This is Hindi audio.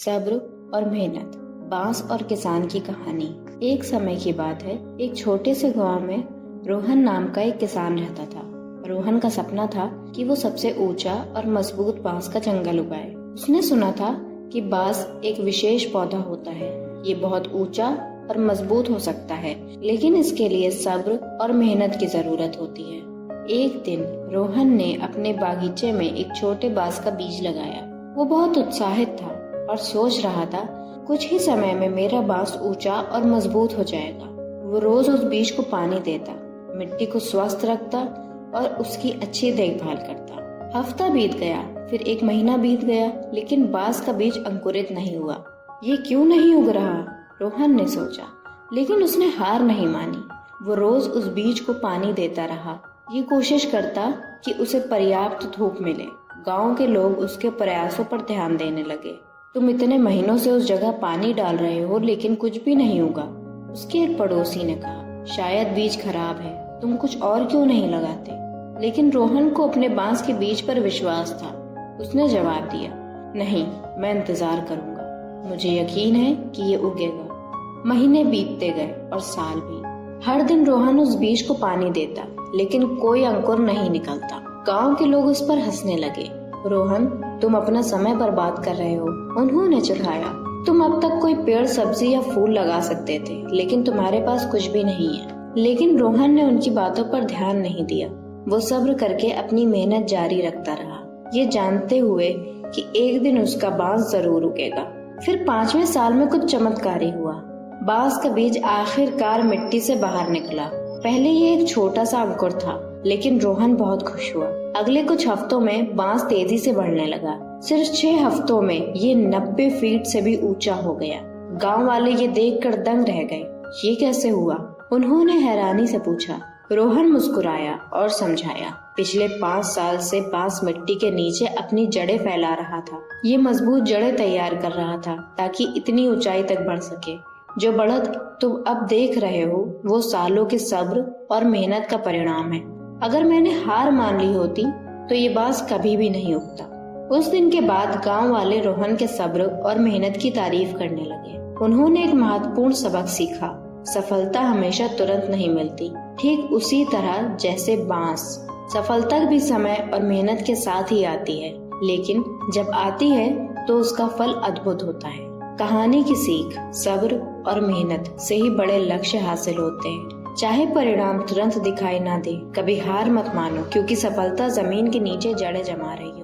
सब्र और मेहनत, बांस और किसान की कहानी। एक समय की बात है, एक छोटे से गांव में रोहन नाम का एक किसान रहता था। रोहन का सपना था कि वो सबसे ऊंचा और मजबूत बांस का जंगल उगाए। उसने सुना था कि बांस एक विशेष पौधा होता है, ये बहुत ऊंचा और मजबूत हो सकता है, लेकिन इसके लिए सब्र और मेहनत की जरूरत होती है। एक दिन रोहन ने अपने बागीचे में एक छोटे बांस का बीज लगाया। वो बहुत उत्साहित था और सोच रहा था, कुछ ही समय में मेरा बांस ऊंचा और मजबूत हो जाएगा। वो रोज उस बीज को पानी देता, मिट्टी को स्वस्थ रखता और उसकी अच्छी देखभाल करता। हफ्ता बीत गया, फिर एक महीना बीत गया, लेकिन बांस का बीज अंकुरित नहीं हुआ। ये क्यों नहीं उग रहा? रोहन ने सोचा, लेकिन उसने हार नहीं मानी। वो रोज उस बीज को पानी देता रहा, ये कोशिश करता कि उसे पर्याप्त धूप मिले। गांव के लोग उसके प्रयासों पर ध्यान देने लगे। तुम इतने महीनों से उस जगह पानी डाल रहे हो, लेकिन कुछ भी नहीं उगा, उसके एक पड़ोसी ने कहा। शायद बीज खराब है, तुम कुछ और क्यों नहीं लगाते? लेकिन रोहन को अपने बांस के बीज पर विश्वास था। उसने जवाब दिया, नहीं, मैं इंतजार करूंगा, मुझे यकीन है कि ये उगेगा। महीने बीतते गए और साल भी। हर दिन रोहन उस बीज को पानी देता, लेकिन कोई अंकुर नहीं निकलता। गांव के लोग उस पर हंसने लगे। रोहन, तुम अपना समय बर्बाद कर रहे हो, उन्होंने चिढ़ाया। तुम अब तक कोई पेड़, सब्जी या फूल लगा सकते थे, लेकिन तुम्हारे पास कुछ भी नहीं है। लेकिन रोहन ने उनकी बातों पर ध्यान नहीं दिया। वो सब्र करके अपनी मेहनत जारी रखता रहा, ये जानते हुए कि एक दिन उसका बांस जरूर उगेगा। फिर 5वें साल में कुछ चमत्कारी हुआ। बांस का बीज आखिरकार मिट्टी से बाहर निकला। पहले ये एक छोटा सा अंकुर था, लेकिन रोहन बहुत खुश हुआ। अगले कुछ हफ्तों में बांस तेजी से बढ़ने लगा। सिर्फ 6 हफ्तों में ये 90 फीट से भी ऊंचा हो गया। गांव वाले ये देखकर दंग रह गए। ये कैसे हुआ? उन्होंने हैरानी से पूछा। रोहन मुस्कुराया और समझाया, पिछले 5 साल से बांस मिट्टी के नीचे अपनी जड़ें फैला रहा था। ये मजबूत जड़ें तैयार कर रहा था ताकि इतनी ऊंचाई तक बढ़ सके। जो बढ़त तुम अब देख रहे हो, वो सालों के सब्र और मेहनत का परिणाम है। अगर मैंने हार मान ली होती तो ये बांस कभी भी नहीं उगता। उस दिन के बाद गांव वाले रोहन के सब्र और मेहनत की तारीफ करने लगे। उन्होंने एक महत्वपूर्ण सबक सीखा, सफलता हमेशा तुरंत नहीं मिलती, ठीक उसी तरह जैसे बांस। सफलता भी समय और मेहनत के साथ ही आती है, लेकिन जब आती है तो उसका फल अद्भुत होता है। कहानी की सीख, सब्र और मेहनत से ही बड़े लक्ष्य हासिल होते हैं। चाहे परिणाम तुरंत दिखाई ना दे, कभी हार मत मानो, क्योंकि सफलता जमीन के नीचे जड़ें जमा रही है।